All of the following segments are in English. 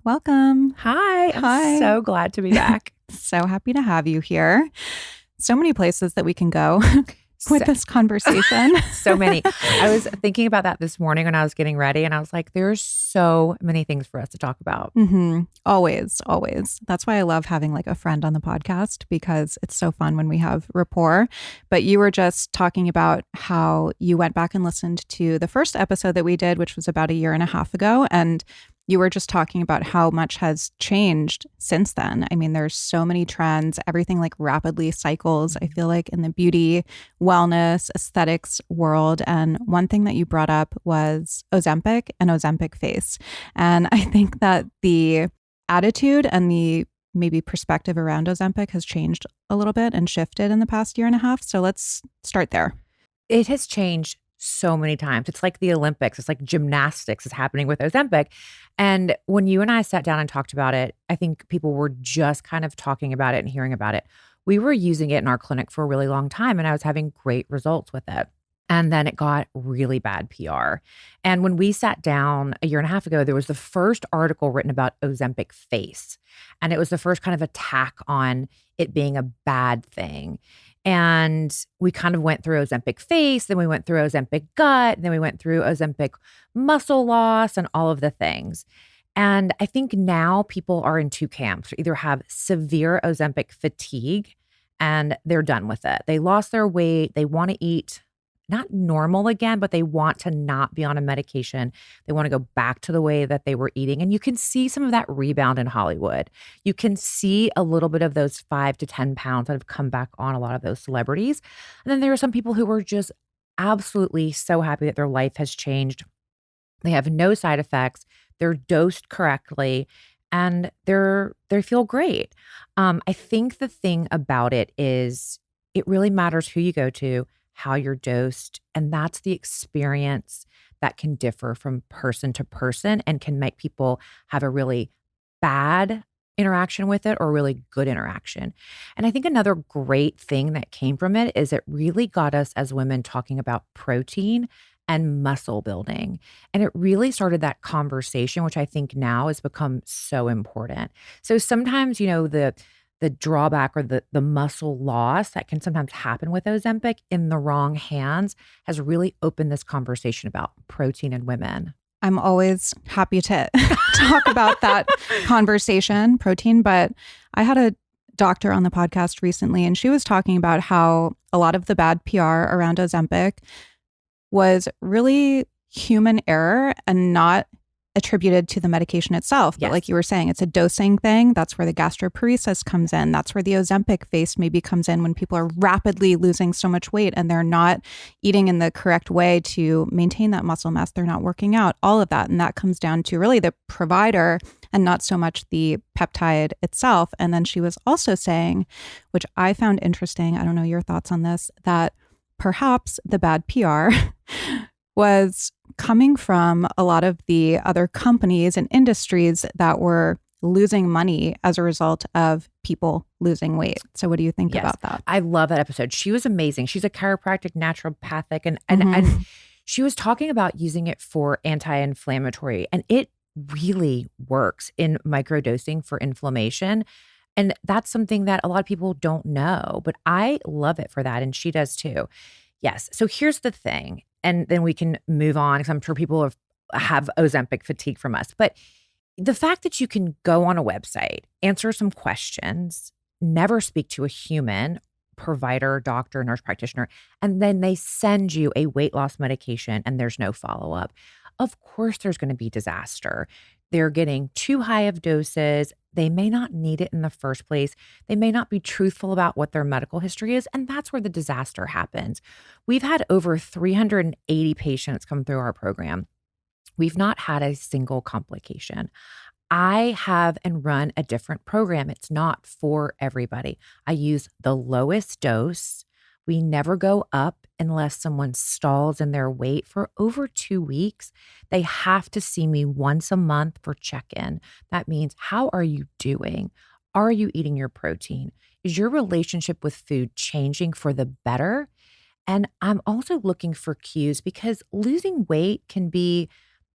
Welcome. Hi, I'm Hi. so glad to be back. So happy to have you here. So many places that we can go with So, this conversation. so many. I was thinking about that this morning when I was getting ready, and I was like, there's so many things for us to talk about. Always, always. That's why I love having like a friend on the podcast because it's so fun when we have rapport. But you were just talking about how you went back and listened to the first episode that we did, which was about a year and a half ago. And you were just talking about how much has changed since then. I mean, there's so many trends, everything like rapidly cycles, I feel like, in the beauty, wellness, aesthetics world. And one thing that you brought up was Ozempic and Ozempic face. And I think that the attitude and the maybe perspective around Ozempic has changed a little bit and shifted in the past year and a half. So let's start there. It has changed so many times. It's like the Olympics. It's like gymnastics is happening with Ozempic. And when you and I sat down and talked about it, I think people were just kind of talking about it and hearing about it. We were using it in our clinic for a really long time, and I was having great results with it. And then it got really bad PR. And when we sat down a year and a half ago, there was the first article written about Ozempic face. And it was the first kind of attack on it being a bad thing. And we kind of went through Ozempic face, then we went through Ozempic gut, then we went through Ozempic muscle loss and all of the things. And I think now people are in two camps. Either have severe Ozempic fatigue and they're done with it. They lost their weight. They want to eat not normal again, but they want to not be on a medication. They want to go back to the way that they were eating. And you can see some of that rebound in Hollywood. You can see a little bit of those 5 to 10 pounds that have come back on a lot of those celebrities. And then there are some people who were just absolutely so happy that their life has changed. They have no side effects. They're dosed correctly and they feel great. I think the thing about it is it really matters who you go to, how you're dosed. And that's the experience that can differ from person to person and can make people have a really bad interaction with it or a really good interaction. And I think another great thing that came from it is it really got us as women talking about protein and muscle building. And it really started that conversation, which I think now has become so important. So sometimes, the drawback or the muscle loss that can sometimes happen with Ozempic in the wrong hands has really opened this conversation about protein in women. I'm always happy to talk about that conversation, protein, but I had a doctor on the podcast recently and she was talking about how a lot of the bad PR around Ozempic was really human error and not attributed to the medication itself. But Yes. like you were saying, it's a dosing thing. That's where the gastroparesis comes in. That's where the Ozempic face maybe comes in when people are rapidly losing so much weight and they're not eating in the correct way to maintain that muscle mass. They're not working out, all of that. And that comes down to really the provider and not so much the peptide itself. And then she was also saying, which I found interesting, I don't know your thoughts on this, that perhaps the bad PR was coming from a lot of the other companies and industries that were losing money as a result of people losing weight. So what do you think about that? I love that episode. She was amazing. She's a chiropractic naturopathic and she was talking about using it for anti-inflammatory and it really works in microdosing for inflammation. And that's something that a lot of people don't know, but I love it for that. And she does too. Yes. So here's the thing. And then we can move on because I'm sure people have Ozempic fatigue from us. But the fact that you can go on a website, answer some questions, never speak to a human, provider, doctor, nurse practitioner, and then they send you a weight loss medication and there's no follow-up. Of course, there's going to be disaster. They're getting too high of doses. They may not need it in the first place. They may not be truthful about what their medical history is. And that's where the disaster happens. We've had over 380 patients come through our program. We've not had a single complication. I have and run a different program. It's not for everybody. I use the lowest dose. We never go up unless someone stalls in their weight for over 2 weeks. They have to see me once a month for check-in. That means, how are you doing? Are you eating your protein? Is your relationship with food changing for the better? And I'm also looking for cues because losing weight can be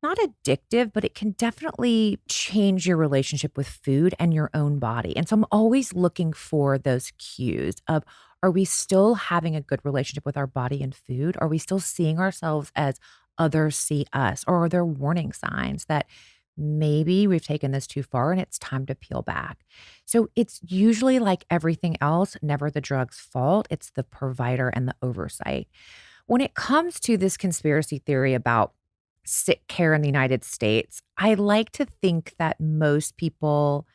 not addictive, but it can definitely change your relationship with food and your own body. And so I'm always looking for those cues of, are we still having a good relationship with our body and food? Are we still seeing ourselves as others see us? Or are there warning signs that maybe we've taken this too far and it's time to peel back? So it's usually like everything else, never the drug's fault. It's the provider and the oversight. When it comes to this conspiracy theory about sick care in the United States, I like to think that most people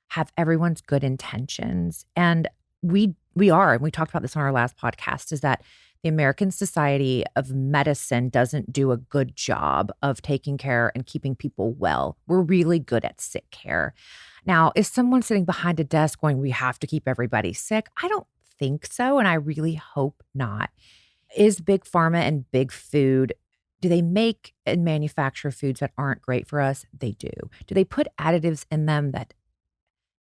have everyone's good intentions. And we are, and we talked about this on our last podcast, is that the American Society of Medicine doesn't do a good job of taking care and keeping people well. We're really good at sick care. Now, is someone sitting behind a desk going, we have to keep everybody sick? I don't think so. And I really hope not. Is big pharma and big food, do they make and manufacture foods that aren't great for us? They do. Do they put additives in them that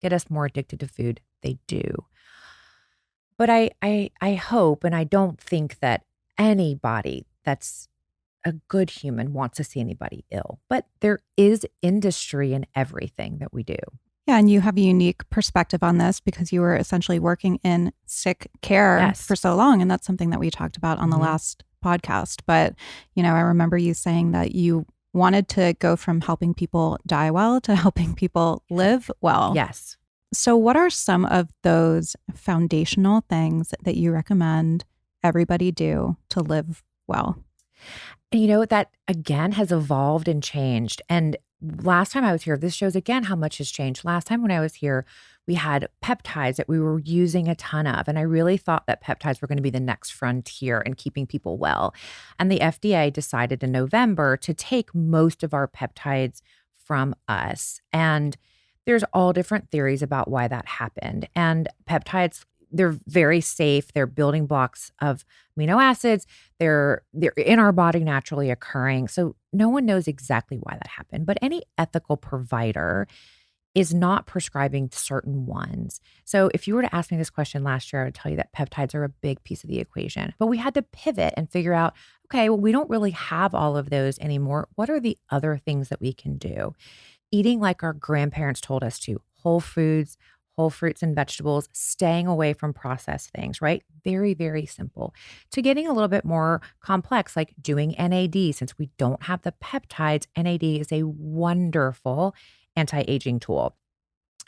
get us more addicted to food? They do. But I hope, and I don't think that anybody that's a good human wants to see anybody ill. But there is industry in everything that we do. Yeah, and you have a unique perspective on this because you were essentially working in sick care Yes. for so long. And that's something that we talked about on the last podcast. But, I remember you saying that you wanted to go from helping people die well to helping people live well. Yes. So what are some of those foundational things that you recommend everybody do to live well? And that again has evolved and changed. And last time I was here, this shows again how much has changed. Last time when I was here, we had peptides that we were using a ton of. And I really thought that peptides were going to be the next frontier in keeping people well. And the FDA decided in November to take most of our peptides from us. And there's all different theories about why that happened. And peptides, they're very safe. They're building blocks of amino acids. They're in our body naturally occurring. So no one knows exactly why that happened. But any ethical provider is not prescribing certain ones. So if you were to ask me this question last year, I would tell you that peptides are a big piece of the equation. But we had to pivot and figure out, okay, well, we don't really have all of those anymore. What are the other things that we can do? Eating like our grandparents told us to, whole foods, whole fruits and vegetables, staying away from processed things, right? Very, very simple. To getting a little bit more complex, like doing NAD. Since we don't have the peptides, NAD is a wonderful anti-aging tool.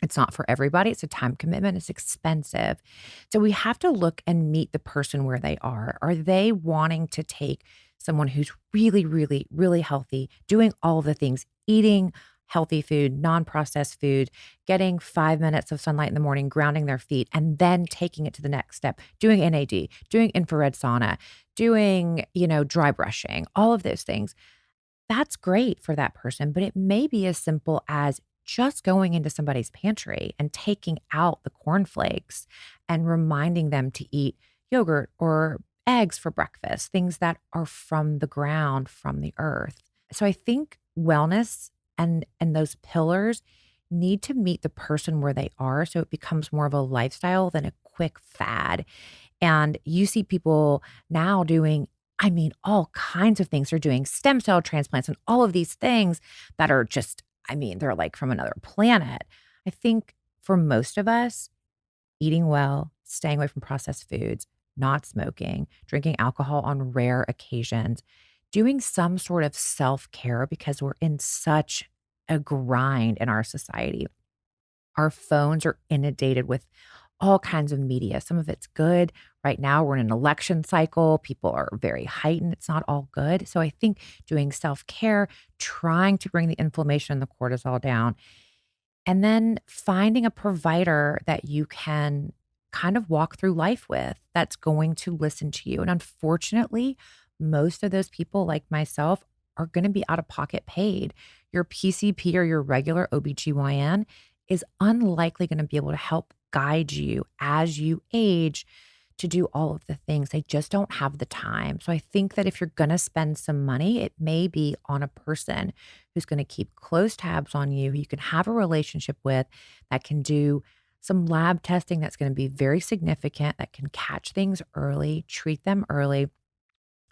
It's not for everybody. It's a time commitment. It's expensive. So we have to look and meet the person where they are. Are they wanting to take someone who's really, really, really healthy, doing all the things, eating healthy food, non-processed food, getting 5 minutes of sunlight in the morning, grounding their feet, and then taking it to the next step, doing NAD, doing infrared sauna, doing, dry brushing, all of those things. That's great for that person, but it may be as simple as just going into somebody's pantry and taking out the cornflakes and reminding them to eat yogurt or eggs for breakfast, things that are from the ground, from the earth. So I think wellness and those pillars need to meet the person where they are, so it becomes more of a lifestyle than a quick fad. And you see people now doing, all kinds of things. They're doing stem cell transplants and all of these things that are just, they're like from another planet. I think for most of us, eating well, staying away from processed foods, not smoking, drinking alcohol on rare occasions, doing some sort of self-care because we're in such a grind in our society. Our phones are inundated with all kinds of media. Some of it's good. Right now, we're in an election cycle. People are very heightened. It's not all good. So I think doing self-care, trying to bring the inflammation and the cortisol down, and then finding a provider that you can kind of walk through life with that's going to listen to you. And unfortunately, most of those people, like myself, are going to be out of pocket paid. Your PCP or your regular OBGYN is unlikely going to be able to help guide you as you age to do all of the things. They just don't have the time. So I think that if you're going to spend some money, it may be on a person who's going to keep close tabs on you, who you can have a relationship with, that can do some lab testing that's going to be very significant, that can catch things early, treat them early,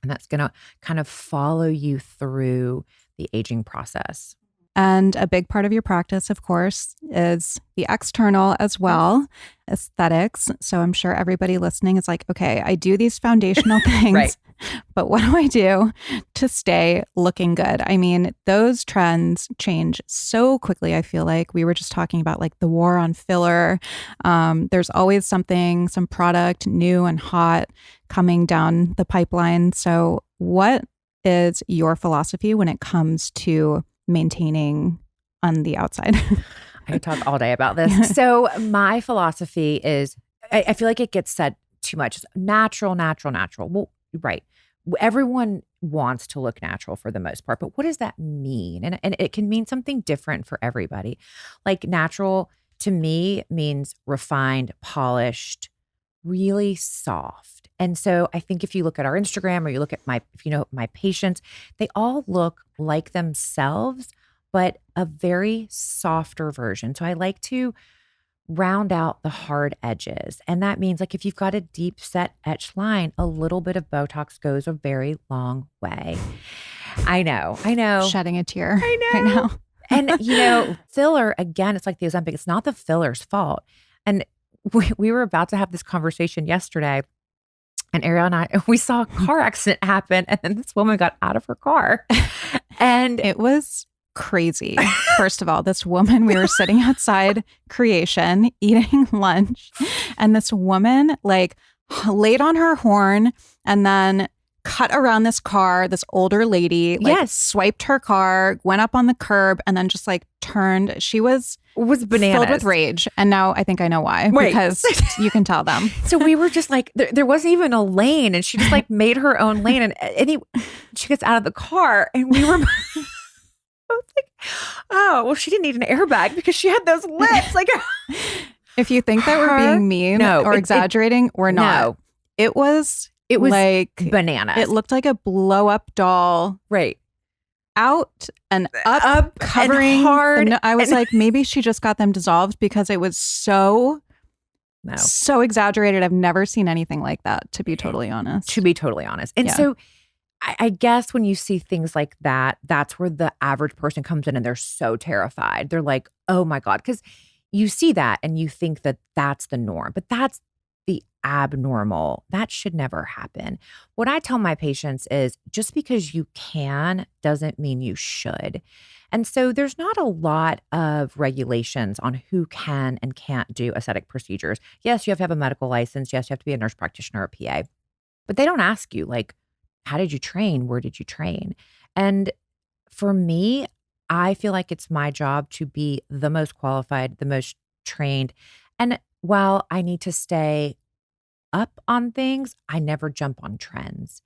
and that's going to kind of follow you through the aging process. And a big part of your practice, of course, is the external as well, aesthetics. So I'm sure everybody listening is like, okay, I do these foundational things, Right. but what do I do to stay looking good? I mean, those trends change so quickly. I feel like we were just talking about like the war on filler. There's always something, some product new and hot coming down the pipeline. So what is your philosophy when it comes to maintaining on the outside? I could talk all day about this. So my philosophy is, I feel like it gets said too much. It's natural. Well, right. Everyone wants to look natural for the most part, but what does that mean? And it can mean something different for everybody. Like natural to me means refined, polished, really soft. And so I think if you look at our Instagram or you look at my patients, they all look like themselves, but a very softer version. So I like to round out the hard edges. And that means like if you've got a deep set etched line, a little bit of Botox goes a very long way. I know. Shedding a tear I know. right now. And filler, again, it's like the Ozempic. It's not the filler's fault. And we were about to have this conversation yesterday. And Ariel and I, we saw a car accident happen. And then this woman got out of her car. And it was crazy. First of all, this woman, we were sitting outside Creation eating lunch. And this woman like laid on her horn and then cut around this car, this older lady, like swiped her car, went up on the curb, and then just like turned. She was bananas. Filled with rage. And now I think I know why. Right. Because you can tell them. So we were just like, there wasn't even a lane. And she just like made her own lane. And she gets out of the car and we were... I was like, oh, well, she didn't need an airbag because she had those lips. Like, if you think that we're being mean or exaggerating, we're not. No. It was like bananas. It looked like a blow up doll. Right. Out and up covering and hard. I was like, maybe she just got them dissolved because it was so exaggerated. I've never seen anything like that, to be totally honest. And so I guess when you see things like that, that's where the average person comes in and they're so terrified. They're like, oh my God. Because you see that and you think that that's the norm, but that's the abnormal. That should never happen. What I tell my patients is just because you can doesn't mean you should. And so there's not a lot of regulations on who can and can't do aesthetic procedures. Yes, you have to have a medical license. Yes, you have to be a nurse practitioner or PA. But they don't ask you like, how did you train? Where did you train? And for me, I feel like it's my job to be the most qualified, the most trained. And while I need to stay up on things, I never jump on trends.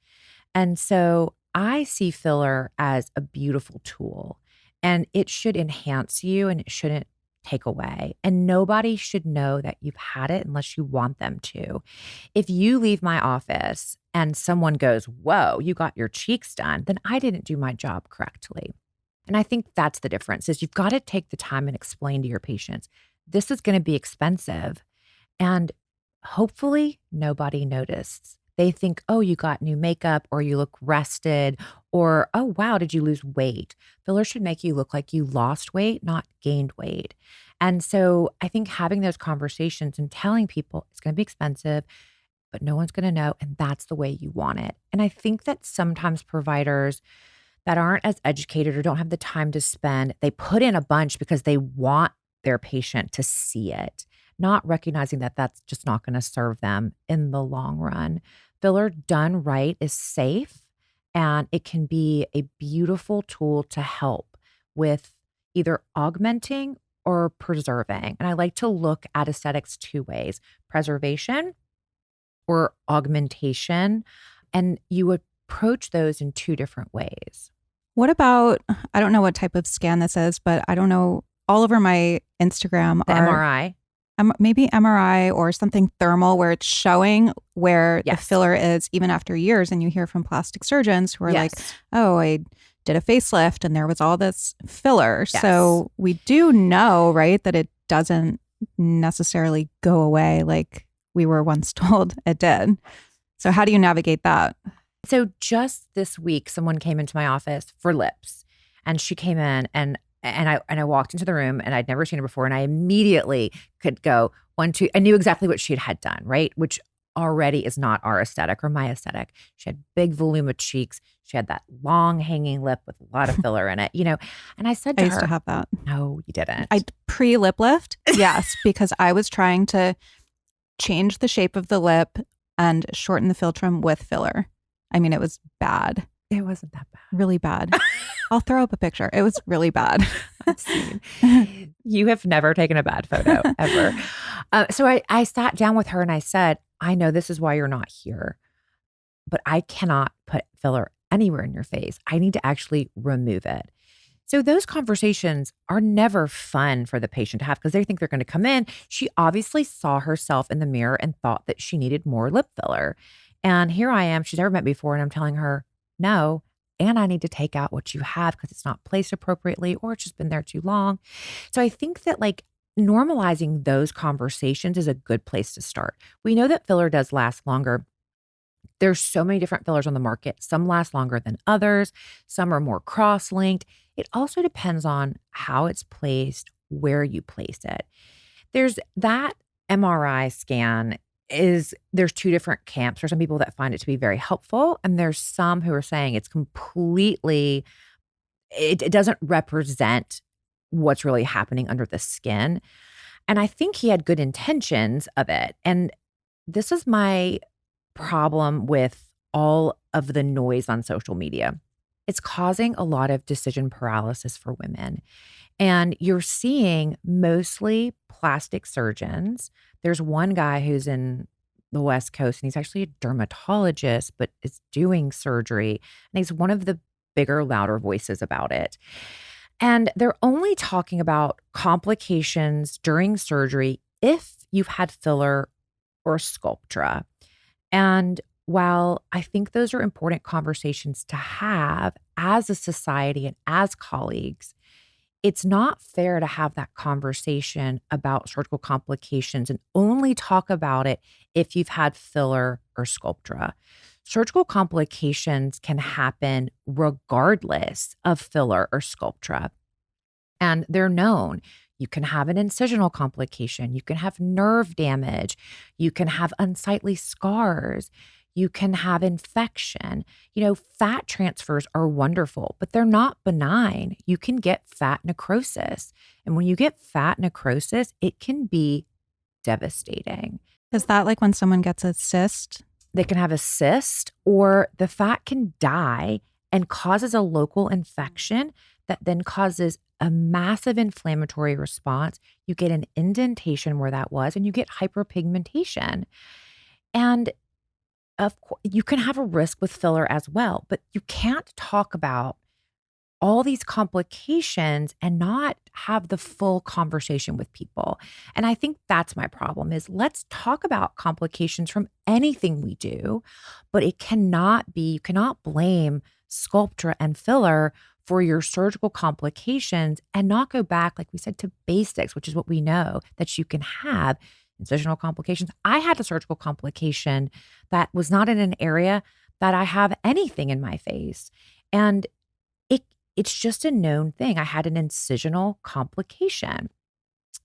And so I see filler as a beautiful tool and it should enhance you and it shouldn't take away. And nobody should know that you've had it unless you want them to. If you leave my office and someone goes, whoa, you got your cheeks done, then I didn't do my job correctly. And I think that's the difference is you've got to take the time and explain to your patients, this is going to be expensive. And hopefully nobody noticed. They think, oh, you got new makeup or you look rested or, oh, wow, did you lose weight? Filler should make you look like you lost weight, not gained weight. And so I think having those conversations and telling people it's going to be expensive, but no one's going to know. And that's the way you want it. And I think that sometimes providers that aren't as educated or don't have the time to spend, they put in a bunch because they want their patient to see it, not recognizing that that's just not going to serve them in the long run. Filler done right is safe and it can be a beautiful tool to help with either augmenting or preserving. And I like to look at aesthetics two ways, preservation or augmentation. And you approach those in two different ways. What about, I don't know what type of scan this is, but I don't know, all over my Instagram the MRI. Maybe MRI or something thermal where it's showing where the filler is even after years. And you hear from plastic surgeons who are like, oh, I did a facelift and there was all this filler. Yes. So we do know, right, that it doesn't necessarily go away like we were once told it did. So how do you navigate that? So just this week, someone came into my office for lips. And she came in and I walked into the room and I'd never seen her before. And I immediately could go 1, 2. I knew exactly what she had done, right? Which already is not our aesthetic or my aesthetic. She had big volume of cheeks. She had that long hanging lip with a lot of filler in it, And I said I to used to her, have that. no, you didn't. I pre-lip lift, yes, because I was trying to change the shape of the lip and shorten the philtrum with filler. I mean, it was bad. It wasn't that bad. Really bad. I'll throw up a picture. It was really bad. I've seen. You have never taken a bad photo ever. So I sat down with her and I said, I know this is why you're not here, but I cannot put filler anywhere in your face. I need to actually remove it. So those conversations are never fun for the patient to have because they think they're going to come in. She obviously saw herself in the mirror and thought that she needed more lip filler. And here I am, she's never met before, and I'm telling her, no, and I need to take out what you have because it's not placed appropriately or it's just been there too long. So I think that normalizing those conversations is a good place to start. We know that filler does last longer. There's so many different fillers on the market. Some last longer than others. Some are more cross-linked. It also depends on how it's placed, where you place it. There's that MRI scan there's 2 different camps. There's some people that find it to be very helpful, and there's some who are saying it's completely, it doesn't represent what's really happening under the skin. And I think he had good intentions of it. And this is my problem with all of the noise on social media. It's causing a lot of decision paralysis for women. And you're seeing mostly plastic surgeons. There's one guy who's in the West Coast, and he's actually a dermatologist, but is doing surgery. And he's one of the bigger, louder voices about it. And they're only talking about complications during surgery if you've had filler or Sculptra. And while I think those are important conversations to have as a society and as colleagues, it's not fair to have that conversation about surgical complications and only talk about it if you've had filler or Sculptra. Surgical complications can happen regardless of filler or Sculptra. And they're known. You can have an incisional complication. You can have nerve damage. You can have unsightly scars. You can have infection. Fat transfers are wonderful, but they're not benign. You can get fat necrosis. And when you get fat necrosis, it can be devastating. Is that like when someone gets a cyst? They can have a cyst, or the fat can die and causes a local infection that then causes a massive inflammatory response. You get an indentation where that was, and you get hyperpigmentation. And of course, you can have a risk with filler as well, but you can't talk about all these complications and not have the full conversation with people. And I think that's my problem is let's talk about complications from anything we do, but it cannot be, you cannot blame Sculptra and filler for your surgical complications and not go back, like we said, to basics, which is what we know that you can have incisional complications. I had a surgical complication that was not in an area that I have anything in my face. And it's just a known thing. I had an incisional complication.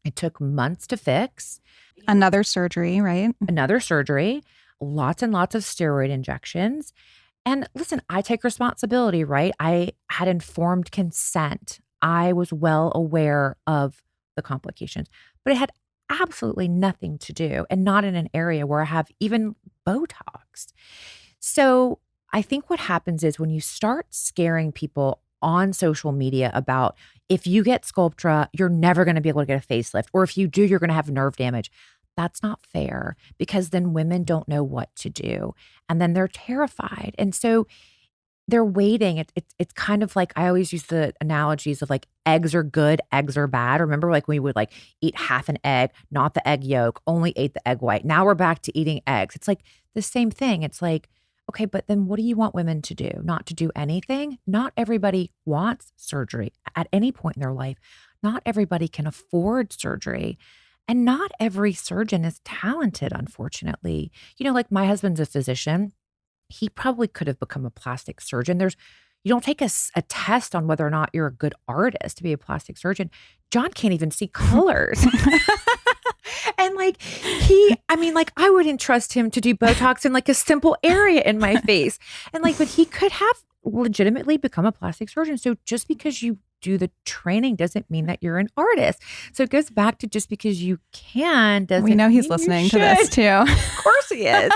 It took months to fix. Another surgery, right? Another surgery, lots and lots of steroid injections. And listen, I take responsibility, right? I had informed consent. I was well aware of the complications, but it had absolutely nothing to do and not in an area where I have even Botox. So I think what happens is when you start scaring people on social media about if you get Sculptra, you're never going to be able to get a facelift, or if you do, you're going to have nerve damage. That's not fair because then women don't know what to do. And then they're terrified. And so they're waiting. It's kind of like I always use the analogies of like eggs are good, eggs are bad. Remember we would like eat half an egg, not the egg yolk, only ate the egg white. Now we're back to eating eggs. It's like the same thing. It's like, okay, but then what do you want women to do? Not to do anything? Not everybody wants surgery at any point in their life. Not everybody can afford surgery. And not every surgeon is talented, unfortunately. Like my husband's a physician. He probably could have become a plastic surgeon. There's You don't take a test on whether or not you're a good artist to be a plastic surgeon. John can't even see colors. And like I wouldn't trust him to do Botox in like a simple area in my face. And like, but he could have legitimately become a plastic surgeon. So just because you do the training doesn't mean that you're an artist. So it goes back to just because you can doesn't We know he's mean listening to this too. Of course he is.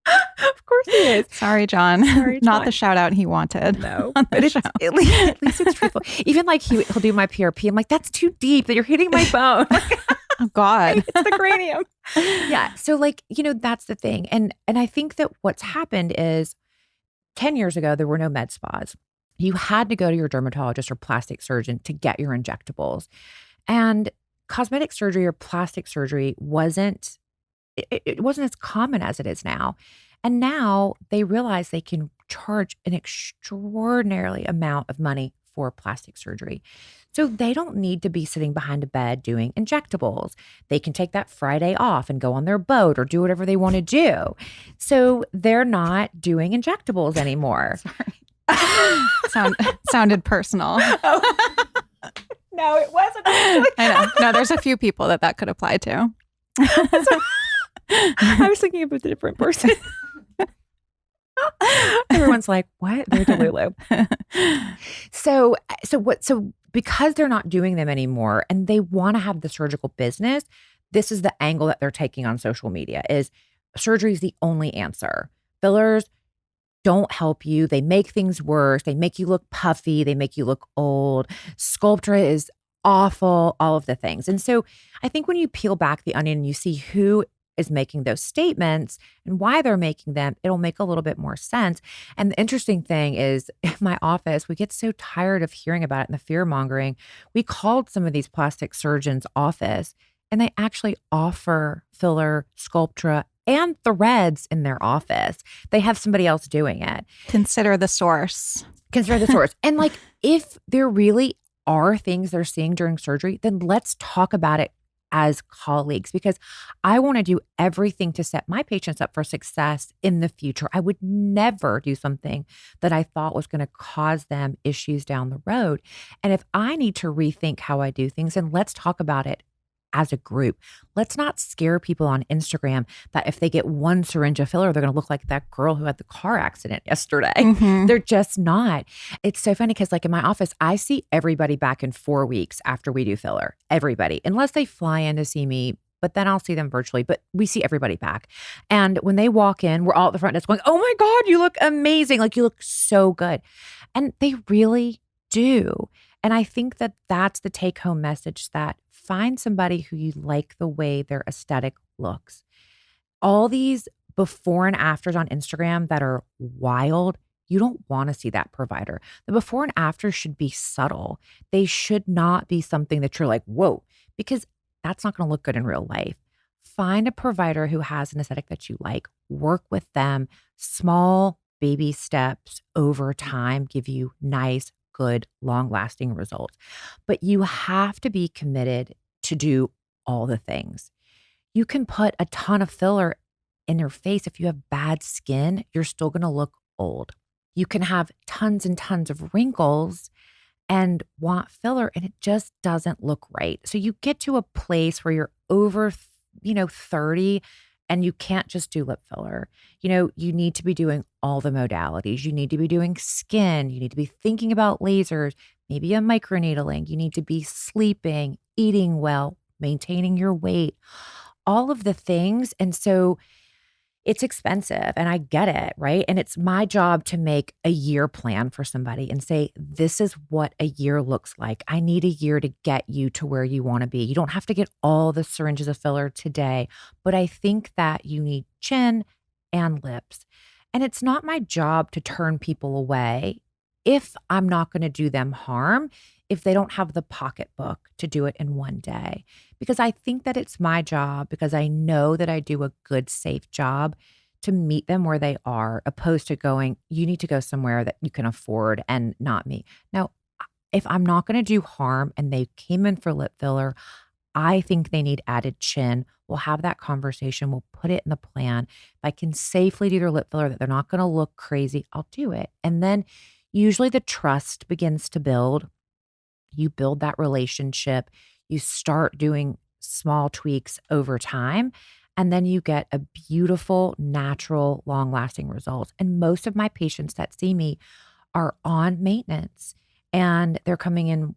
Of course he is. Sorry, John. Sorry, Not John. the shout out he wanted. No, but it's, at least it's truthful. Even like he'll do my PRP. I'm like, that's too deep that you're hitting my bone. Oh God. It's the cranium. Yeah. So like, that's the thing. And I think that what's happened is 10 years ago, there were no med spas. You had to go to your dermatologist or plastic surgeon to get your injectables. And cosmetic surgery or plastic surgery wasn't as common as it is now. And now they realize they can charge an extraordinarily amount of money for plastic surgery. So they don't need to be sitting behind a bed doing injectables. They can take that Friday off and go on their boat or do whatever they want to do. So they're not doing injectables anymore. Sorry. Sounded personal. Oh. No, it wasn't. I know. No, there's a few people that could apply to. I was thinking of a different person. Everyone's like, what? They're Delulu. So because they're not doing them anymore and they want to have the surgical business, this is the angle that they're taking on social media is surgery is the only answer. Fillers don't help you. They make things worse. They make you look puffy. They make you look old. Sculptra is awful, all of the things. And so I think when you peel back the onion and you see who is making those statements and why they're making them, it'll make a little bit more sense. And the interesting thing is in my office, we get so tired of hearing about it and the fear mongering. We called some of these plastic surgeons' office and they actually offer filler, Sculptra, and threads in their office. They have somebody else doing it. Consider the source. And like, if there really are things they're seeing during surgery, then let's talk about it as colleagues, because I want to do everything to set my patients up for success in the future. I would never do something that I thought was going to cause them issues down the road. And if I need to rethink how I do things, then let's talk about it as a group. Let's not scare people on Instagram that if they get one syringe of filler, they're going to look like that girl who had the car accident yesterday. Mm-hmm. They're just not. It's so funny because like in my office, I see everybody back in 4 weeks after we do filler. Everybody, unless they fly in to see me, but then I'll see them virtually, but we see everybody back. And when they walk in, we're all at the front desk going, oh my God, you look amazing. Like you look so good. And they really do. And I think that that's the take home message, that find somebody who you like the way their aesthetic looks. All these before and afters on Instagram that are wild, you don't want to see that provider. The before and after should be subtle. They should not be something that you're like, whoa, because that's not going to look good in real life. Find a provider who has an aesthetic that you like. Work with them. Small baby steps over time give you nice, good, long-lasting results. But you have to be committed to do all the things. You can put a ton of filler in your face. If you have bad skin, you're still going to look old. You can have tons and tons of wrinkles and want filler, and it just doesn't look right. So you get to a place where you're over, 30, and you can't just do lip filler. You need to be doing all the modalities. You need to be doing skin. You need to be thinking about lasers, maybe a microneedling. You need to be sleeping, eating well, maintaining your weight, all of the things. And so it's expensive and I get it, right? And it's my job to make a year plan for somebody and say, this is what a year looks like. I need a year to get you to where you want to be. You don't have to get all the syringes of filler today, but I think that you need chin and lips. And it's not my job to turn people away if I'm not going to do them harm, if they don't have the pocketbook to do it in one day. Because I think that it's my job, because I know that I do a good, safe job to meet them where they are, opposed to going, you need to go somewhere that you can afford and not me. Now, if I'm not going to do harm and they came in for lip filler, I think they need added chin. We'll have that conversation. We'll put it in the plan. If I can safely do their lip filler, that they're not going to look crazy, I'll do it. And then usually the trust begins to build. You build that relationship. You start doing small tweaks over time. And then you get a beautiful, natural, long-lasting result. And most of my patients that see me are on maintenance. And they're coming in,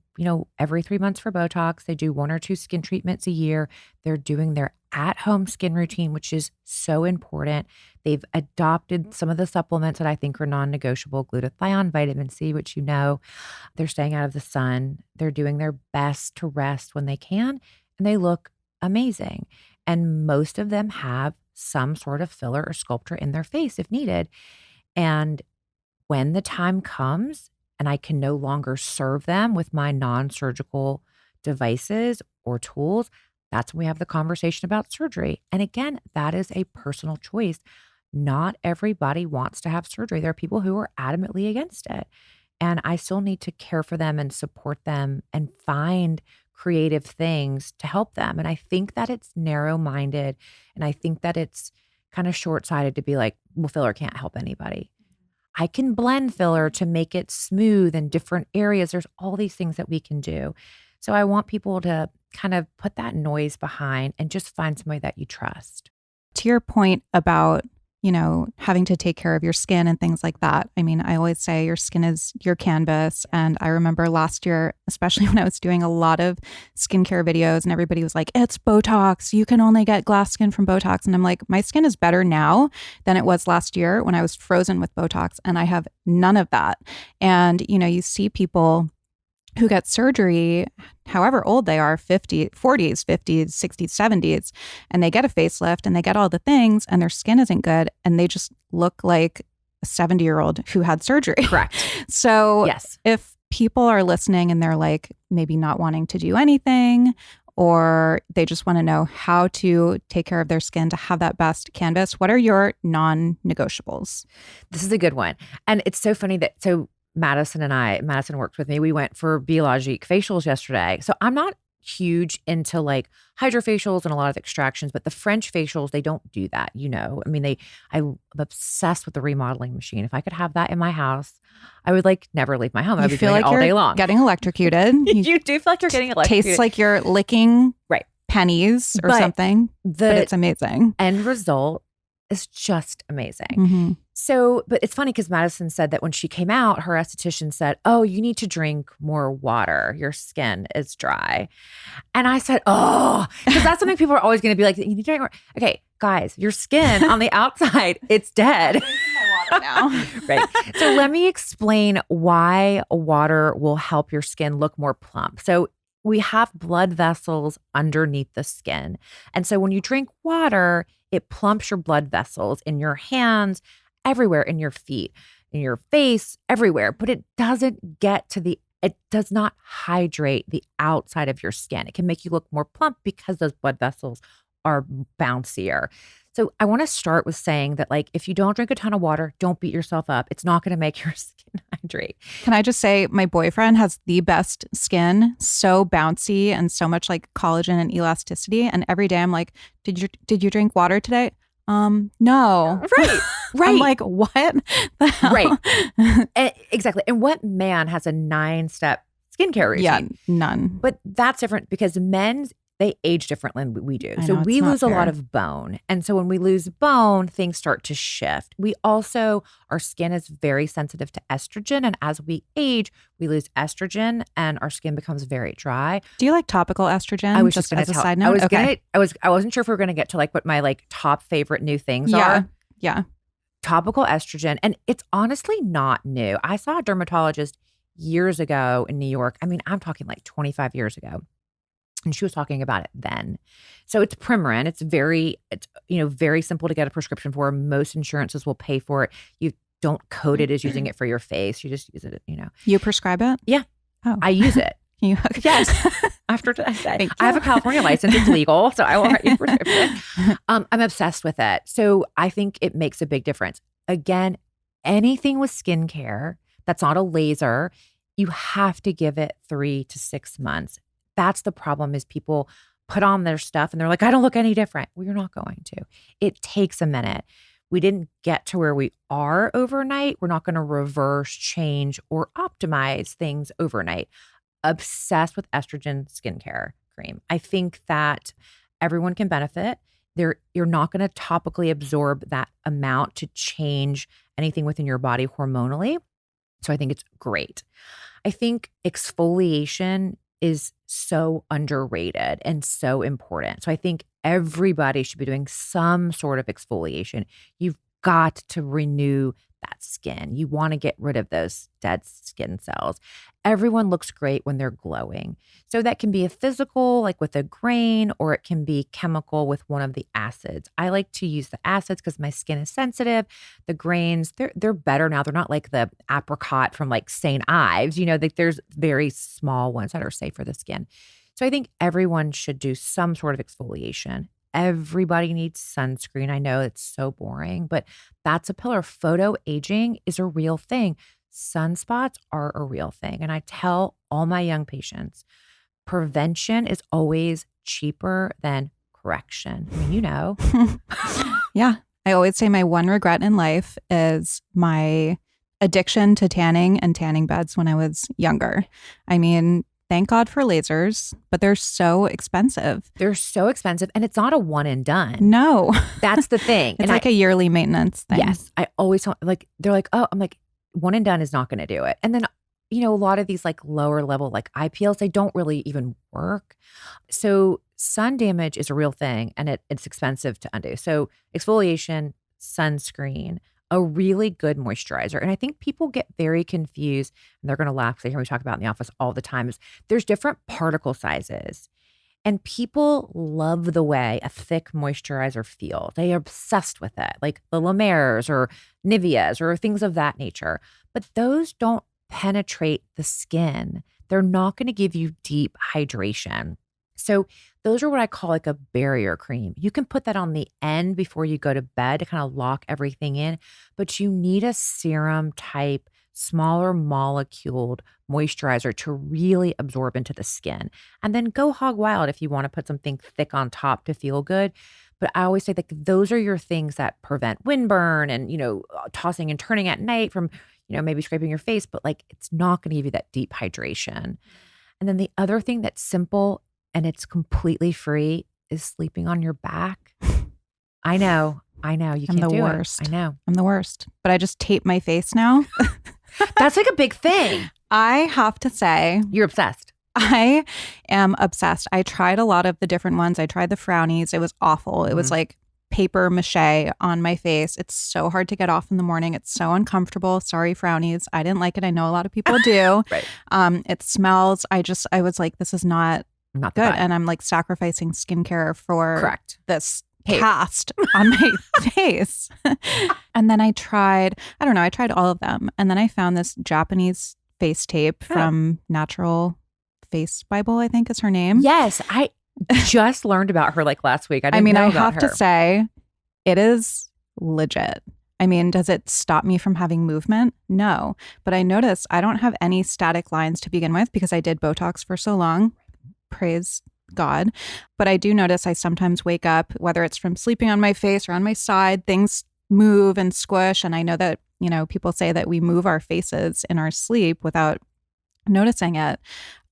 every 3 months for Botox. They do 1 or 2 skin treatments a year. They're doing their at-home skin routine, which is so important. They've adopted some of the supplements that I think are non-negotiable, glutathione, vitamin C, which they're staying out of the sun. They're doing their best to rest when they can, and they look amazing. And most of them have some sort of filler or sculpture in their face if needed. And when the time comes and I can no longer serve them with my non-surgical devices or tools, that's when we have the conversation about surgery. And again, that is a personal choice. Not everybody wants to have surgery. There are people who are adamantly against it. And I still need to care for them and support them and find creative things to help them. And I think that it's narrow-minded, and I think that it's kind of short-sighted to be like, well, filler can't help anybody. I can blend filler to make it smooth in different areas. There's all these things that we can do. So I want people to kind of put that noise behind and just find somebody that you trust. To your point about, having to take care of your skin and things like that. I mean, I always say your skin is your canvas. And I remember last year, especially when I was doing a lot of skincare videos and everybody was like, it's Botox. You can only get glass skin from Botox. And I'm like, my skin is better now than it was last year when I was frozen with Botox. And I have none of that. And, you see people who get surgery, however old they are, 40s, 50s, 60s, 70s, and they get a facelift and they get all the things and their skin isn't good and they just look like a 70-year-old who had surgery. Correct. So yes, if people are listening and they're like maybe not wanting to do anything, or they just want to know how to take care of their skin to have that best canvas, what are your non-negotiables? This is a good one. And it's so funny that, Madison worked with me. We went for Allergic facials yesterday. So I'm not huge into like hydrofacials and a lot of extractions, but the French facials, they don't do that. I mean, I'm obsessed with the remodeling machine. If I could have that in my house, I would never leave my home. I would be doing it all day long. Getting electrocuted. You do feel like you're getting electrocuted. Tastes like you're licking right pennies or something, but it's amazing. End result is just amazing. Mm-hmm. So, but it's funny because Madison said that when she came out, her esthetician said, oh, you need to drink more water. Your skin is dry. And I said, oh, because that's something people are always going to be like, you need to drink more. Okay, guys, your skin on the outside, it's dead. Now. Right. So let me explain why water will help your skin look more plump. So we have blood vessels underneath the skin. And so when you drink water, it plumps your blood vessels in your hands, everywhere, in your feet, in your face, everywhere. But it doesn't get to it does not hydrate the outside of your skin. It can make you look more plump because those blood vessels are bouncier. So I want to start with saying that if you don't drink a ton of water, don't beat yourself up. It's not going to make your skin hydrate. Can I just say my boyfriend has the best skin, so bouncy and so much collagen and elasticity. And every day I'm like, did you drink water today? No. Right. I'm like, what the hell? Right. Exactly. And what man has a 9-step skincare routine? Yeah, none. But that's different because they age differently than we do. So we lose a lot of bone. And so when we lose bone, things start to shift. Our skin is very sensitive to estrogen. And as we age, we lose estrogen and our skin becomes very dry. Do you like topical estrogen? I was just as a side note. I wasn't sure if we were going to get to what my top favorite new things are. Yeah. Topical estrogen. And it's honestly not new. I saw a dermatologist years ago in New York. I mean, I'm talking 25 years ago. And she was talking about it then. So it's Premarin. It's very simple to get a prescription for. Most insurances will pay for it. You don't code it as using it for your face. You just use it, You prescribe it? Yeah. Oh. I use it. Yes. After I have a California license. It's legal. So I will write you a prescription. I'm obsessed with it. So I think it makes a big difference. Again, anything with skincare that's not a laser, you have to give it 3 to 6 months. That's the problem is people put on their stuff and they're like, I don't look any different. Well, you're not going to. It takes a minute. We didn't get to where we are overnight. We're not going to reverse, change, or optimize things overnight. Obsessed with estrogen skincare cream. I think that everyone can benefit. You're not going to topically absorb that amount to change anything within your body hormonally. So I think it's great. I think exfoliation is so underrated and so important. So I think everybody should be doing some sort of exfoliation. You've got to renew that skin. You want to get rid of those dead skin cells. Everyone looks great when they're glowing. So that can be a physical, like with a grain, or it can be chemical with one of the acids. I like to use the acids because my skin is sensitive. The grains, they're better now. They're not like the apricot from like St. Ives. There's very small ones that are safe for the skin. So I think everyone should do some sort of exfoliation. Everybody needs sunscreen. I know it's so boring, but that's a pillar. Photo aging is a real thing. Sunspots are a real thing. And I tell all my young patients, prevention is always cheaper than correction. I mean, Yeah. I always say my one regret in life is my addiction to tanning and tanning beds when I was younger. I mean, thank God for lasers, but they're so expensive. They're so expensive, and it's not a one and done. No. That's the thing. It's like a yearly maintenance thing. Yes. I always tell, they're like, oh, I'm like, one and done is not going to do it. And then, a lot of these like lower level, like IPLs, they don't really even work. So sun damage is a real thing, and it's expensive to undo. So exfoliation, sunscreen, a really good moisturizer. And I think people get very confused, and they're going to laugh because they hear me talk about it in the office all the time, is there's different particle sizes. And people love the way a thick moisturizer feels. They are obsessed with it, like the La Mer's or Nivea's or things of that nature. But those don't penetrate the skin. They're not going to give you deep hydration. So those are what I call like a barrier cream. You can put that on the end before you go to bed to kind of lock everything in, but you need a serum type, smaller moleculed moisturizer to really absorb into the skin. And then go hog wild if you want to put something thick on top to feel good. But I always say that those are your things that prevent windburn and, tossing and turning at night from, maybe scraping your face, but like it's not going to give you that deep hydration. And then the other thing that's simple and it's completely free is sleeping on your back. I know. You can't do worst. it. I know. I'm the worst. But I just tape my face now. That's like a big thing. I have to say, you're obsessed. I am obsessed. I tried a lot of the different ones. I tried the frownies. It was awful. It was like paper mache on my face. It's so hard to get off in the morning. It's so uncomfortable. Sorry, frownies. I didn't like it. I know a lot of people do. Right. It smells. I was like, this is not good. And I'm like sacrificing skincare for this cast on my face. And then I tried all of them. And then I found this Japanese face tape from Natural Face Bible, I think is her name. Yes. I just learned about her like last week. I have to say, it is legit. I mean, does it stop me from having movement? No. But I noticed I don't have any static lines to begin with because I did Botox for so long. Praise God. But I do notice I sometimes wake up, whether it's from sleeping on my face or on my side, things move and squish. And I know that, people say that we move our faces in our sleep without noticing it.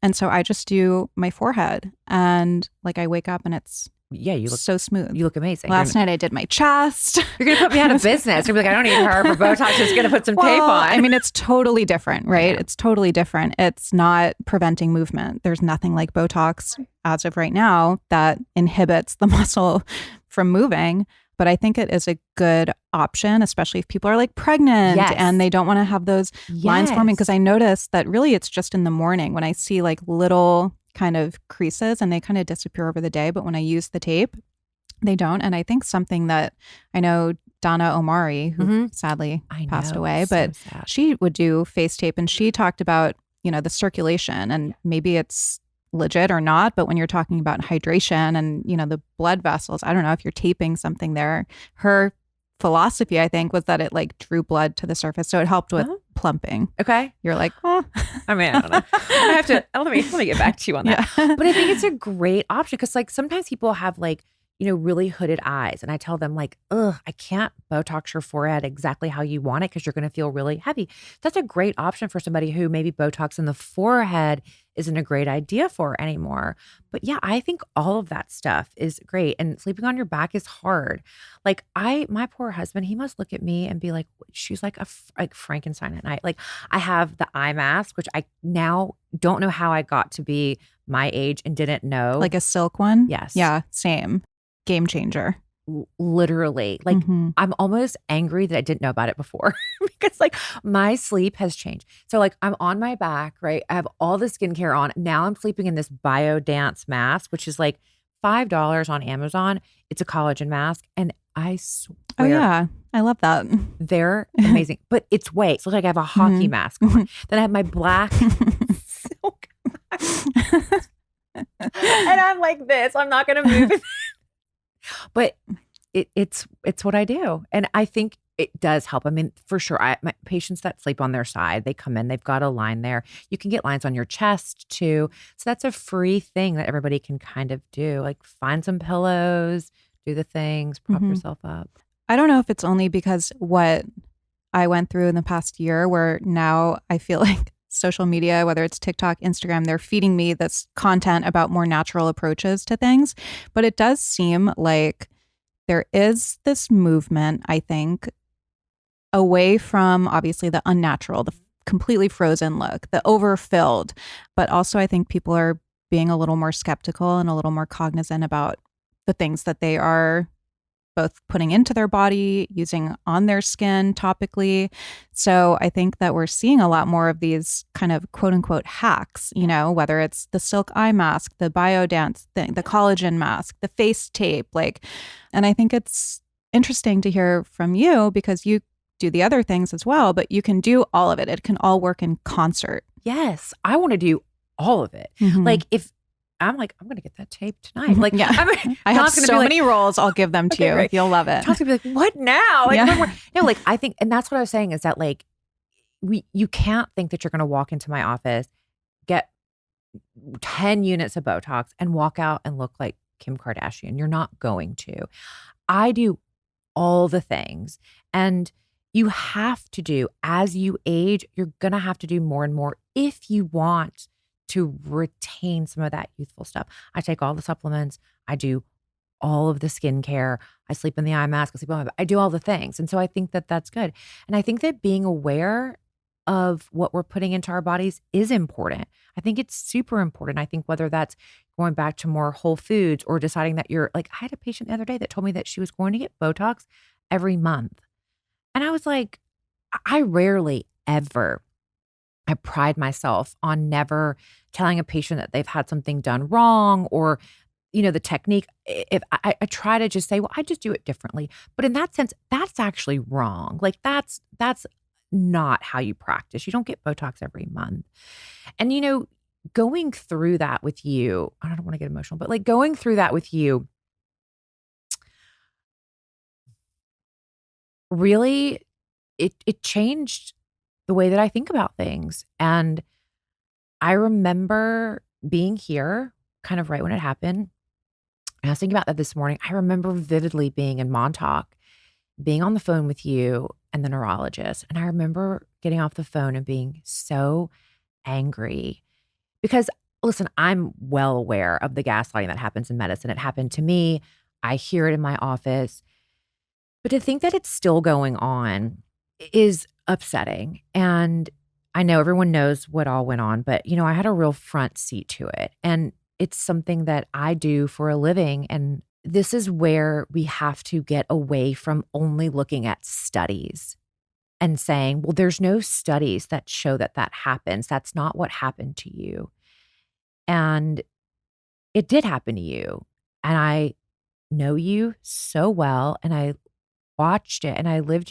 And so I just do my forehead and like I wake up and it's you look so smooth. You look amazing. Last night I did my chest. You're going to put me out of business. You're like, I don't need her for Botox. Just going to put some tape on. I mean, it's totally different, right? Yeah. It's totally different. It's not preventing movement. There's nothing like Botox as of right now that inhibits the muscle from moving. But I think it is a good option, especially if people are like pregnant and they don't want to have those lines forming. Because I noticed that really it's just in the morning when I see like little kind of creases and they kind of disappear over the day. But when I use the tape, they don't. And I think something that I know Donna Omari, who sadly passed away, but she would do face tape and she talked about, the circulation and maybe it's legit or not, but when you're talking about hydration and, the blood vessels, I don't know if you're taping something there. Her philosophy, I think, was that it like drew blood to the surface. So it helped with plumping. Okay. You're like, oh. I mean, I don't know. I have to, let me get back to you on that. Yeah. But I think it's a great option because like sometimes people have like, really hooded eyes. And I tell them like, ugh, I can't Botox your forehead exactly how you want it because you're going to feel really heavy. That's a great option for somebody who maybe Botox in the forehead isn't a great idea for anymore. But yeah, I think all of that stuff is great. And sleeping on your back is hard. Like my poor husband, he must look at me and be like, she's like like Frankenstein at night. Like I have the eye mask, which I now don't know how I got to be my age and didn't know. Like a silk one? Yes. Yeah, same. Game changer. Literally. Like I'm almost angry that I didn't know about it before because like my sleep has changed. So like I'm on my back, right? I have all the skincare on. Now I'm sleeping in this BioDance mask, which is like $5 on Amazon. It's a collagen mask. And I swear. Oh yeah. I love that. They're amazing. But it's weight. So like I have a hockey mask on. Then I have my black silk mask. And I'm like this. I'm not going to move it. But it's what I do. And I think it does help. I mean, for sure, my patients that sleep on their side, they come in, they've got a line there. You can get lines on your chest too. So that's a free thing that everybody can kind of do. Like find some pillows, do the things, prop yourself up. I don't know if it's only because what I went through in the past year where now I feel like social media, whether it's TikTok, Instagram, they're feeding me this content about more natural approaches to things. But it does seem like there is this movement, I think, away from obviously the unnatural, the completely frozen look, the overfilled. But also I think people are being a little more skeptical and a little more cognizant about the things that they are both putting into their body, using on their skin topically. So I think that we're seeing a lot more of these kind of quote unquote hacks, whether it's the silk eye mask, the BioDance thing, the collagen mask, the face tape, and I think it's interesting to hear from you because you do the other things as well, but you can do all of it. It can all work in concert. Yes. I want to do all of it. Like if I'm like, I'm going to get that tape tonight. Like, yeah. I have so many rolls. I'll give them to you. Right. You'll love it. Tom's going to be like, what now? Like, like I think, and that's what I was saying is that like, you can't think that you're going to walk into my office, get 10 units of Botox and walk out and look like Kim Kardashian. You're not going to. I do all the things. And you have to do, as you age, you're going to have to do more and more if you want to retain some of that youthful stuff. I take all the supplements. I do all of the skincare. I sleep in the eye mask. I do all the things. And so I think that that's good. And I think that being aware of what we're putting into our bodies is important. I think it's super important. I think whether that's going back to more whole foods or deciding that you're like, I had a patient the other day that told me that she was going to get Botox every month. And I was like, I rarely ever I pride myself on never telling a patient that they've had something done wrong or, the technique. If I try to just say, well, I just do it differently. But in that sense, that's actually wrong. Like that's not how you practice. You don't get Botox every month. And, going through that with you, I don't want to get emotional, but like going through that with you really, it changed the way that I think about things. And I remember being here kind of right when it happened. And I was thinking about that this morning. I remember vividly being in Montauk, being on the phone with you and the neurologist. And I remember getting off the phone and being so angry because, listen, I'm well aware of the gaslighting that happens in medicine. It happened to me. I hear it in my office. But to think that it's still going on is upsetting. And I know everyone knows what all went on, but I had a real front seat to it. And it's something that I do for a living. And this is where we have to get away from only looking at studies and saying, well, there's no studies that show that happens. That's not what happened to you. And it did happen to you. And I know you so well. And I watched it and I lived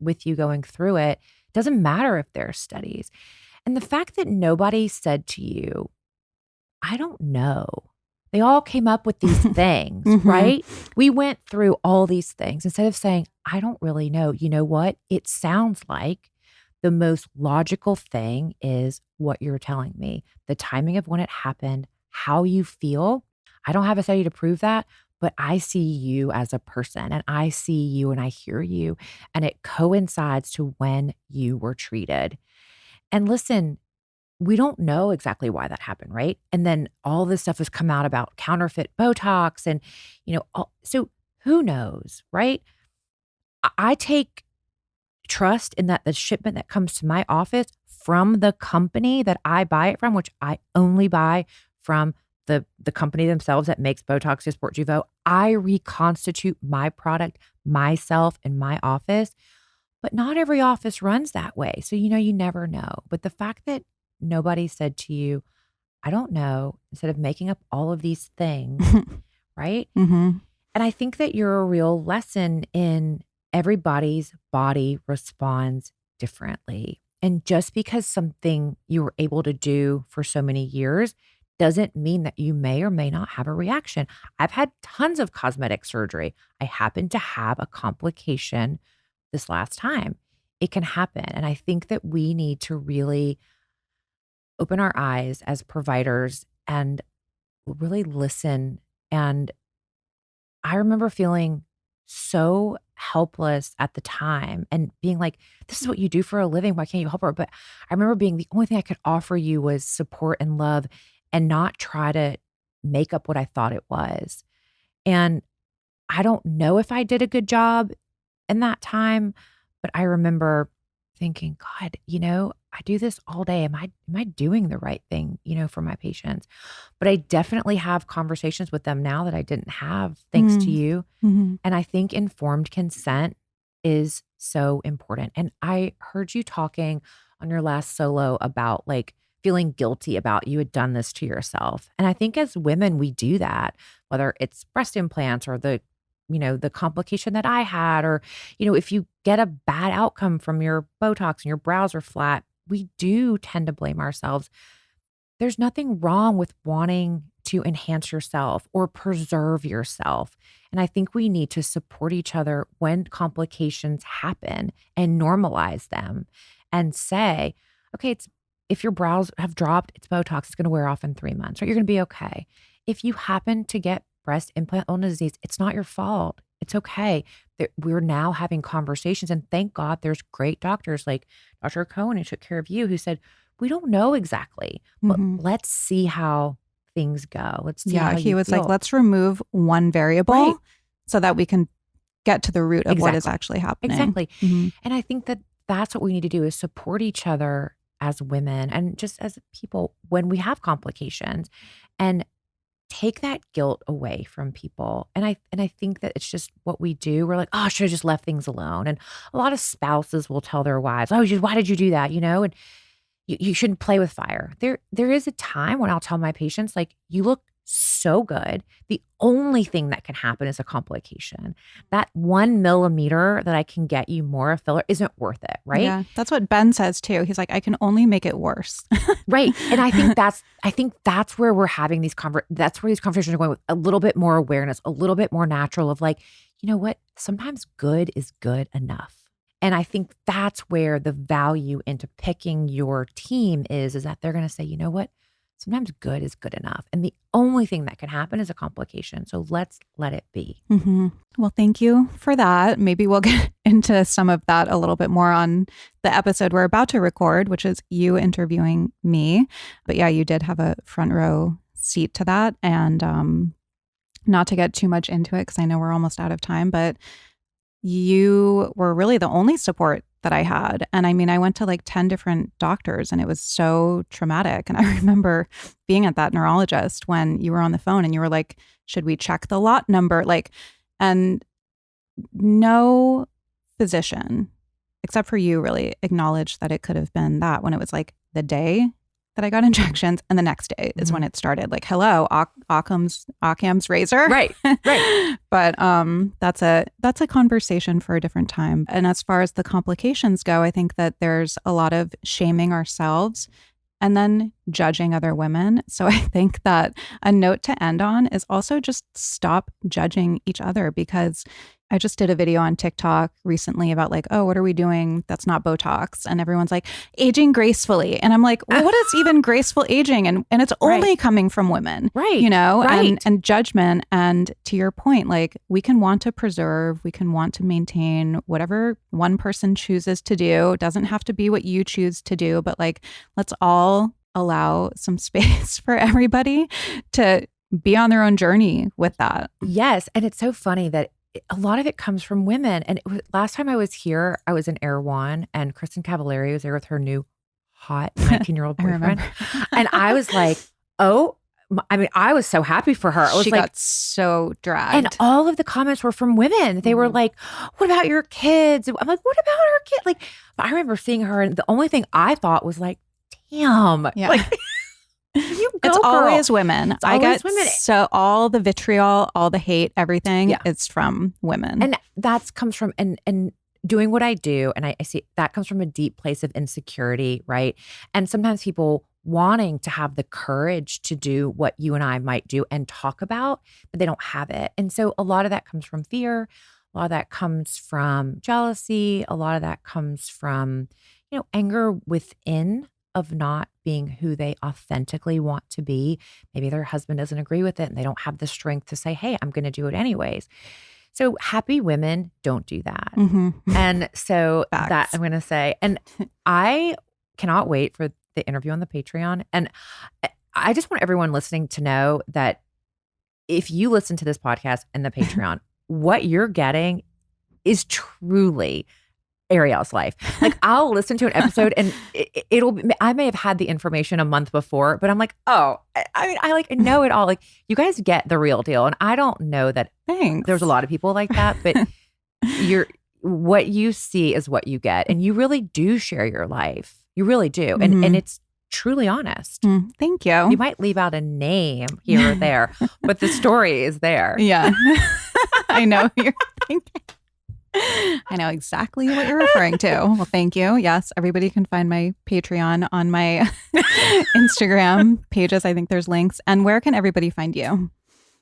with you going through it. It doesn't matter if there are studies. And the fact that nobody said to you, I don't know. They all came up with these things, right? We went through all these things. Instead of saying, I don't really know, you know what? It sounds like the most logical thing is what you're telling me. The timing of when it happened, how you feel. I don't have a study to prove that, but I see you as a person, and I see you and I hear you, and it coincides to when you were treated. And listen, we don't know exactly why that happened, right? And then all this stuff has come out about counterfeit Botox and, so who knows, right? I take trust in that the shipment that comes to my office from the company that I buy it from, which I only buy from the company themselves that makes Botox Dysport Jeuveau. I reconstitute my product myself in my office, but not every office runs that way. So, you never know. But the fact that nobody said to you, I don't know, instead of making up all of these things, right? Mm-hmm. And I think that you're a real lesson in everybody's body responds differently. And just because something you were able to do for so many years doesn't mean that you may or may not have a reaction. I've had tons of cosmetic surgery. I happened to have a complication this last time. It can happen. And I think that we need to really open our eyes as providers and really listen. And I remember feeling so helpless at the time and being like, this is what you do for a living. Why can't you help her? But I remember being the only thing I could offer you was support and love and not try to make up what I thought it was. And I don't know if I did a good job in that time, but I remember thinking, God, I do this all day. Am I doing the right thing, for my patients? But I definitely have conversations with them now that I didn't have thanks to you. Mm-hmm. And I think informed consent is so important. And I heard you talking on your last solo about like feeling guilty about you had done this to yourself. And I think as women, we do that, whether it's breast implants or the complication that I had, or, if you get a bad outcome from your Botox and your brows are flat, we do tend to blame ourselves. There's nothing wrong with wanting to enhance yourself or preserve yourself. And I think we need to support each other when complications happen and normalize them and say, okay, if your brows have dropped, it's Botox, it's going to wear off in 3 months, or you're going to be okay. If you happen to get breast implant disease, it's not your fault. It's okay. We're now having conversations, and thank God there's great doctors like Dr. Cohen who took care of you, who said, we don't know exactly, but let's see how things go. Let's see how he was feel. like, let's remove one variable so that we can get to the root of what is actually happening. Exactly. Mm-hmm. And I think that that's what we need to do, is support each other as women and just as people when we have complications, and take that guilt away from people. And I think that it's just what we do. We're like, oh, I should have just left things alone. And a lot of spouses will tell their wives, oh, why did you do that? And you shouldn't play with fire. There is a time when I'll tell my patients, like, you look so good. The only thing that can happen is a complication. That 1 millimeter that I can get you more of filler isn't worth it, right? Yeah, that's what Ben says too. He's like, I can only make it worse. Right. And I think that's where we're having that's where these conversations are going, with a little bit more awareness, a little bit more natural of like, you know what? Sometimes good is good enough. And I think that's where the value into picking your team is that they're going to say, you know what? Sometimes good is good enough. And the only thing that can happen is a complication. So let's let it be. Mm-hmm. Well, thank you for that. Maybe we'll get into some of that a little bit more on the episode we're about to record, which is you interviewing me. But yeah, you did have a front row seat to that. And not to get too much into it, because I know we're almost out of time, but you were really the only support that I had. And I mean, I went to like 10 different doctors, and it was so traumatic. And I remember being at that neurologist when you were on the phone and you were like, should we check the lot number? And no physician, except for you, really acknowledged that it could have been that, when it was like the day that I got injections and the next day is when it started. Like, hello, Occam's razor. Right. But that's a conversation for a different time. And as far as the complications go, I think that there's a lot of shaming ourselves and then judging other women. So I think that a note to end on is also just stop judging each other, because I just did a video on TikTok recently about like, oh, what are we doing that's not Botox? And everyone's like, aging gracefully. And I'm like, well, what is even graceful aging? And it's only coming from women, right? And judgment. And to your point, like we can want to preserve, we can want to maintain whatever one person chooses to do. It doesn't have to be what you choose to do, but like, let's all allow some space for everybody to be on their own journey with that. Yes. And it's so funny that a lot of it comes from women. And last time I was here, I was in Erewhon and Kristen Cavallari was there with her new hot 19-year-old boyfriend. And I was like, oh, I mean, I was so happy for her. She got so dragged. And all of the comments were from women. They were like, what about your kids? I'm like, what about her kid? Like, I remember seeing her and the only thing I thought was like, damn. Yeah. Like, you go, it's girl. always women. I get women. So all the vitriol, all the hate, everything, it's from women. And that comes from, and doing what I do, and I see that comes from a deep place of insecurity, right? And sometimes people wanting to have the courage to do what you and I might do and talk about, but they don't have it. And so a lot of that comes from fear. A lot of that comes from jealousy. A lot of that comes from, anger within of not being who they authentically want to be. Maybe their husband doesn't agree with it and they don't have the strength to say, hey, I'm going to do it anyways. So happy women don't do that. Mm-hmm. And so that I'm going to say, and I cannot wait for the interview on the Patreon. And I just want everyone listening to know that if you listen to this podcast and the Patreon, what you're getting is truly Ariel's life. Like I'll listen to an episode and I may have had the information a month before, but I'm like, oh, I like know it all. Like you guys get the real deal. And I don't know that there's a lot of people like that, but what you see is what you get. And you really do share your life. You really do. And it's truly honest. Thank you. You might leave out a name here or there, but the story is there. Yeah. I know you're thinking. I know exactly what you're referring to. Well, thank you. Yes, everybody can find my Patreon on my Instagram pages. I think there's links. And where can everybody find you?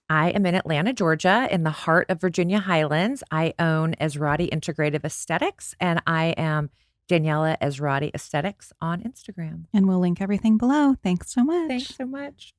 I am in Atlanta, Georgia, in the heart of Virginia Highlands. I own Ezratty Integrative Aesthetics, and I am Daniela Ezratty Aesthetics on Instagram. And we'll link everything below. Thanks so much. Thanks so much.